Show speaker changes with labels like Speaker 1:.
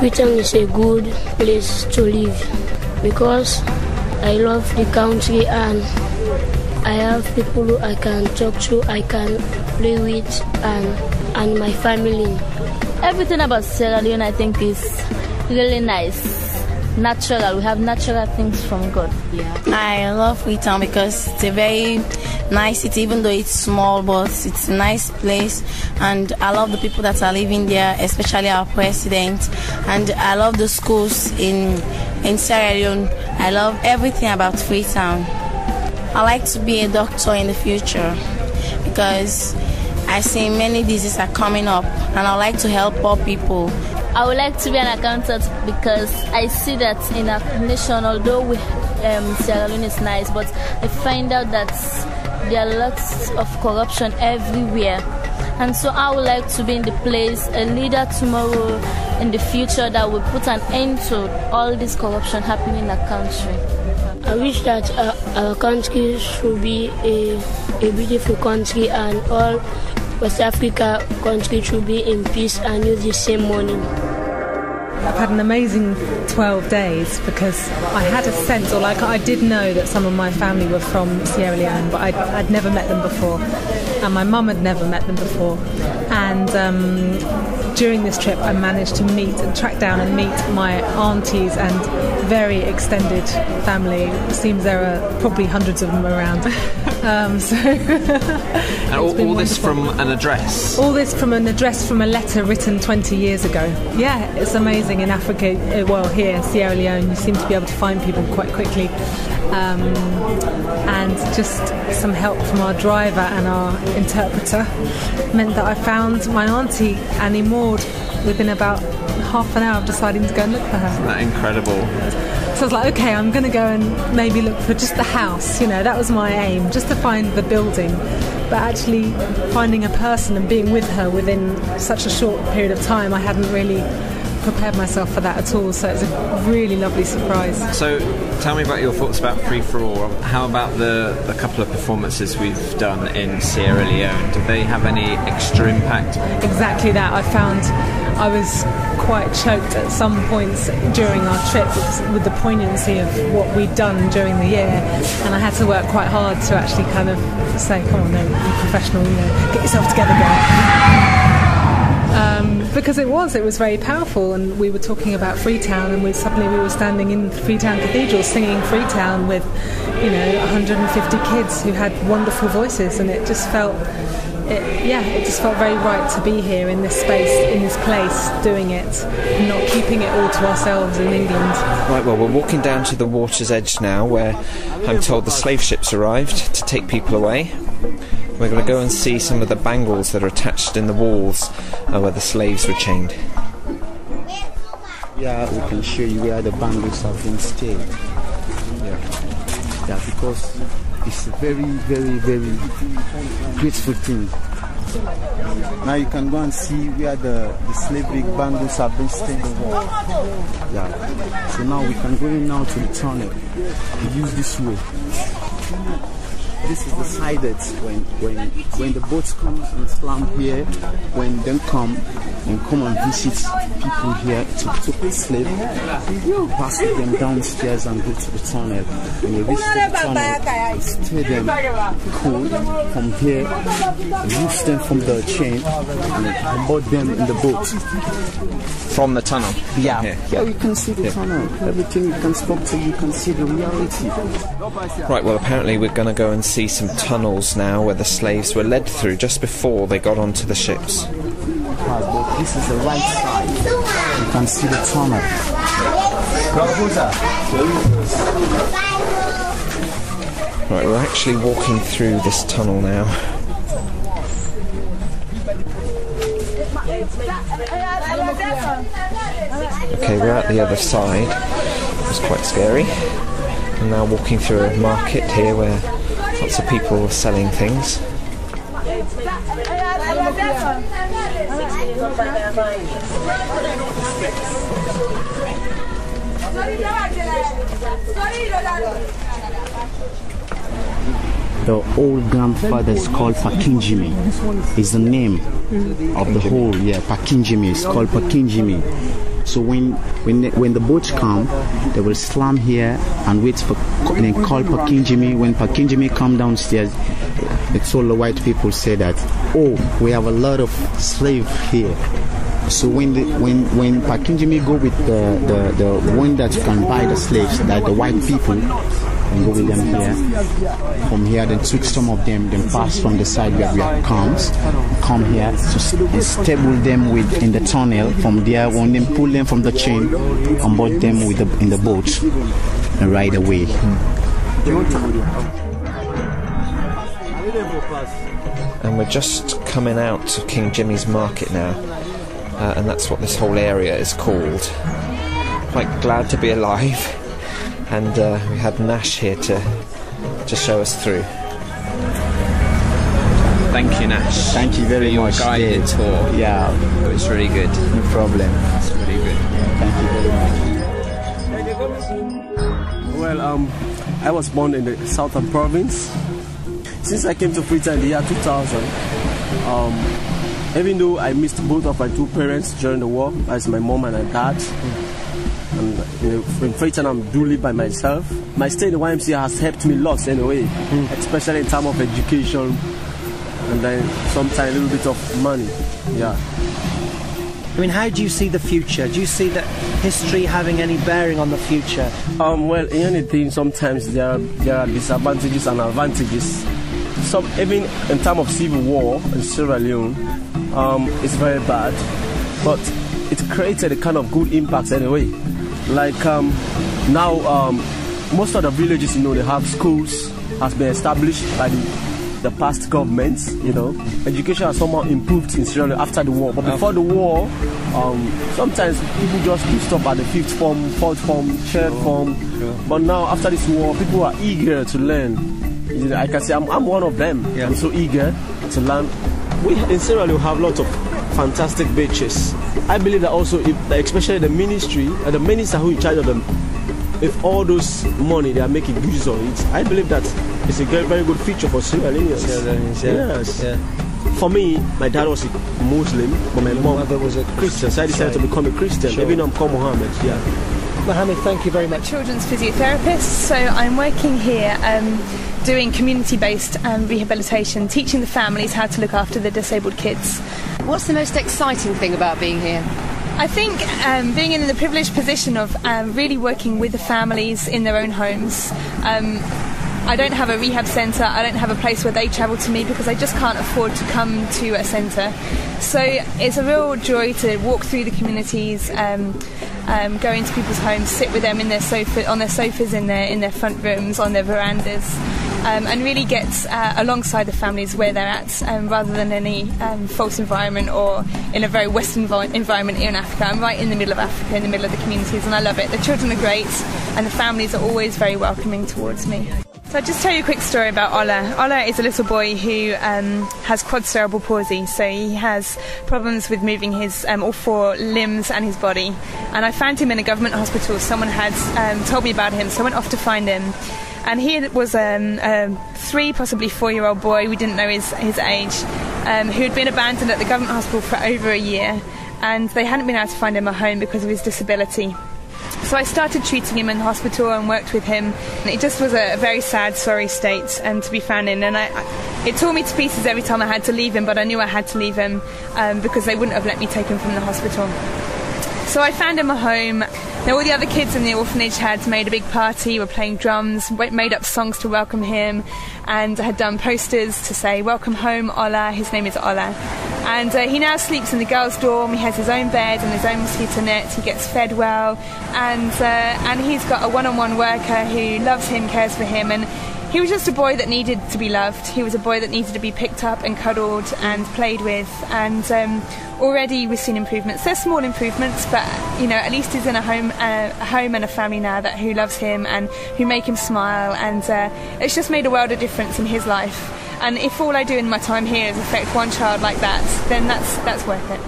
Speaker 1: Freetown is a good place to live because I love the country and I have people who I can talk to, I can play with, and my family.
Speaker 2: Everything about Sierra Leone I think is really nice. Natural, we have natural things from God.
Speaker 3: Yeah. I love Freetown because it's a very nice city, even though it's small, but it's a nice place. And I love the people that are living there, especially our president. And I love the schools in Sierra Leone. I love everything about Freetown. I like to be a doctor in the future because I see many diseases are coming up, and I like to help poor people.
Speaker 2: I would like to be an accountant because I see that in our nation, although Sierra Leone is nice, but I find out that there are lots of corruption everywhere. And so I would like to be in the place, a leader tomorrow in the future that will put an end to all this corruption happening in our country.
Speaker 1: I wish that our country should be a beautiful country and all West Africa countries should be in peace and use the same money.
Speaker 4: I've had an amazing 12 days because I had a sense, or like I did know that some of my family were from Sierra Leone, but I'd never met them before, and my mum had never met them before. And during this trip I managed to track down and meet my aunties and very extended family. It seems there are probably hundreds of them around.
Speaker 5: And all this from an address? All this from an address
Speaker 4: from a letter written 20 years ago. Yeah, it's amazing. In Africa, well, here, Sierra Leone, you seem to be able to find people quite quickly. And just some help from our driver and our interpreter meant that I found my auntie Annie Maud within about half an hour of deciding to go and look for her.
Speaker 5: Isn't that incredible?
Speaker 4: So I was like, okay, I'm going to go and maybe look for just the house, you know, that was my aim, just to find the building. But actually finding a person and being with her within such a short period of time, I hadn't really prepared myself for that at all, so it's a really lovely surprise.
Speaker 5: So tell me about your thoughts about Free For All. How about the couple of performances we've done in Sierra Leone? Did they have any extra impact?
Speaker 4: Exactly that. I found I was quite choked at some points during our trip with the poignancy of what we'd done during the year, and I had to work quite hard to actually kind of say, come on, no, you're professional, you know, get yourself together, girl. Because it was very powerful, and we were talking about Freetown, and suddenly we were standing in Freetown Cathedral singing Freetown with, you know, 150 kids who had wonderful voices, and it just felt very right to be here in this space, in this place, doing it, not keeping it all to ourselves in England.
Speaker 6: Right, well, we're walking down to the water's edge now, where I'm told the slave ships arrived to take people away. We're going to go and see some of the bangles that are attached in the walls where the slaves were chained.
Speaker 7: Yeah, we can show you where the bangles have been stayed. Yeah, because it's a very, very, very grateful thing. Now you can go and see where the slavery bangles have been stayed. Yeah. So now we can go in now to the tunnel and use this way. This is the side that when the boats come and slam here, when they come and visit people here to pay slave, pass them downstairs and go to the tunnel. When you reach the tunnel, stay them cool from here, loose them from the chain, and board them in the boat.
Speaker 6: From the tunnel?
Speaker 7: Yeah, here you can see the tunnel. Everything you can stop till you can see the reality.
Speaker 6: Right, well, apparently we're going to go and see some tunnels now where the slaves were led through just before they got onto the ships.
Speaker 7: But this is the right side. You can see the tunnel.
Speaker 6: Right, we're actually walking through this tunnel now. Okay, we're at the other side. It was quite scary. I'm now walking through a market here where lots of people are selling things.
Speaker 7: The old grandfather is called Pakinjimi. Is the name of the whole, Pakinjimi. It's called Pakinjimi. So when the boats come, they will slam here and wait for, then call Pakinjimi. When Pakinjimi come downstairs, it's all the white people say that, oh, we have a lot of slaves here. So when Pakinjimi go with the one that can buy the slaves, that the white people, and go with them here. From here, then took some of them, then pass from the side where we have come here to stable them in the tunnel. From there, when then pull them from the chain and board them in the boat and ride away.
Speaker 6: And we're just coming out of King Jimmy's Market now, and that's what this whole area is called. Quite glad to be alive. And we had Nash here to show us through.
Speaker 5: Thank you, Nash.
Speaker 7: Thank you very much.
Speaker 5: Your guided tour.
Speaker 7: Yeah.
Speaker 5: It was really good.
Speaker 7: No problem.
Speaker 5: It's really good.
Speaker 7: Thank you very much.
Speaker 8: Well, I was born in the southern province. Since I came to Freetown in the year 2000, even though I missed both of my two parents during the war, as my mom and my dad, and in Freetown I'm duly by myself. My stay in the YMCA has helped me lots anyway, especially in terms of education, and then sometimes a little bit of money. Yeah.
Speaker 9: I mean, how do you see the future? Do you see that history having any bearing on the future?
Speaker 8: Well, in anything, sometimes there are disadvantages and advantages. Even in terms of civil war in Sierra Leone, it's very bad, but it created a kind of good impact anyway. Like now, most of the villages, they have schools has been established by the past governments. Education has somehow improved in Sierra Leone after the war. But before the war, sometimes people just do stop at the 5th form, 4th form, 3rd form. But now, after this war, people are eager to learn. I can say I'm one of them. Yeah. I'm so eager to learn. We in Sierra Leone have lots of fantastic beaches. I believe that also, especially the ministry and the minister who is in charge of them, if all those money they are making use of it, I believe that it's a very, very good feature for Sierra Leoneans. Yes. Yeah. For me, my dad was a Muslim, but my mom was a Christian, so I decided to become a Christian, even though I'm called Mohammed. Yeah.
Speaker 9: Mohammed, thank you very much.
Speaker 10: Children's physiotherapist, so I'm working here doing community-based rehabilitation, teaching the families how to look after the disabled kids.
Speaker 11: What's the most exciting thing about being here?
Speaker 10: I think being in the privileged position of really working with the families in their own homes. I don't have a rehab centre, I don't have a place where they travel to me because I just can't afford to come to a centre. So it's a real joy to walk through the communities, go into people's homes, sit with them in their on their sofas in their front rooms, on their verandas, and really get alongside the families where they're at, rather than any false environment or in a very Western environment here in Africa. I'm right in the middle of Africa, in the middle of the communities, and I love it. The children are great, and the families are always very welcoming towards me. So I'll just tell you a quick story about Ola. Ola is a little boy who has quad cerebral palsy, so he has problems with moving his all 4 limbs and his body. And I found him in a government hospital. Someone had told me about him, so I went off to find him. And he was a 3, possibly 4-year-old boy, we didn't know his age, who had been abandoned at the government hospital for over a year, and they hadn't been able to find him a home because of his disability. So I started treating him in the hospital and worked with him. And it just was a very sad, sorry state to be found in. And it tore me to pieces every time I had to leave him, but I knew I had to leave him because they wouldn't have let me take him from the hospital. So I found him a home. Now all the other kids in the orphanage had made a big party, were playing drums, made up songs to welcome him, and had done posters to say, "Welcome home, Ola." His name is Ola. And he now sleeps in the girls' dorm. He has his own bed and his own mosquito net. He gets fed well, and he's got a one-on-one worker who loves him, cares for him, and he was just a boy that needed to be loved. He was a boy that needed to be picked up and cuddled and played with, and already we've seen improvements. They're small improvements, but at least he's in a home and a family now who loves him and who make him smile, and it's just made a world of difference in his life. And if all I do in my time here is affect one child like that, then that's worth it.